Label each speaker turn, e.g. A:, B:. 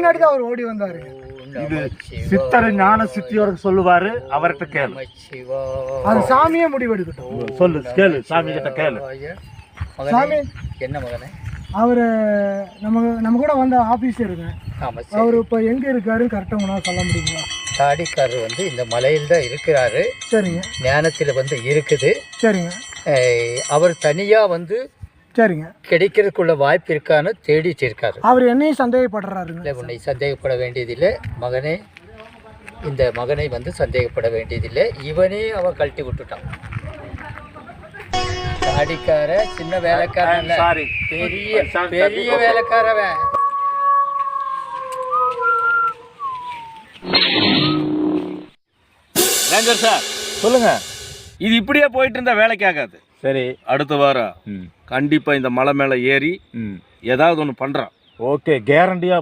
A: முன்னாடி தான் அவர் ஓடி வந்தாரு.
B: இது சித்தர் ஞான சித்தியோருக்கு சொல்லுவாரு, அவர்கிட்ட கேளு.
A: அது சாமியே முடிவெடுக்கட்டும்.
B: சொல்லு, கேளு, சாமி கிட்ட கேளு.
A: சாமி
C: என்ன மகனே?
A: அவரு நம்ம கூட வந்த ஆபீஸருங்க. அவர் இப்போ எங்க இருக்காருன்னு கரெக்டாக உங்களால் சொல்ல முடியுங்களா?
C: தாடிக்காரர் வந்து இந்த மலையில் தான் இருக்கிறாரு.
A: சரிங்க.
C: ஞானத்தில் வந்து இருக்குது.
A: சரிங்க.
C: அவர் தனியாக வந்து
A: சரிங்க
C: கிடைக்கிறதுக்குள்ள வாய்ப்பு இருக்கான்னு தேடிட்டு இருக்காரு.
A: அவர் என்னையும் சந்தேகப்படுறாருங்க.
C: இல்லை, உன்னை சந்தேகப்பட வேண்டியதில்லை மகனே. இந்த மகனை வந்து சந்தேகப்பட வேண்டியதில்லை. இவனே அவன் கழட்டி விட்டுட்டான். தாடிக்கார சின்ன வேலைக்காரன், பெரிய பெரிய வேலைக்காரவன்.
D: ரேஞ்சர் சார்
B: சொல்லுங்க.
D: இது இப்படியே போயிட்டு இருந்தா வேலைக்கு ஆகாது.
B: சரி,
D: அடுத்த வாரம் கண்டிப்பா இந்த மலை மேல ஏறி ஏதாவது ஒன்று பண்றான்.
B: ஓகே, கேரண்டியா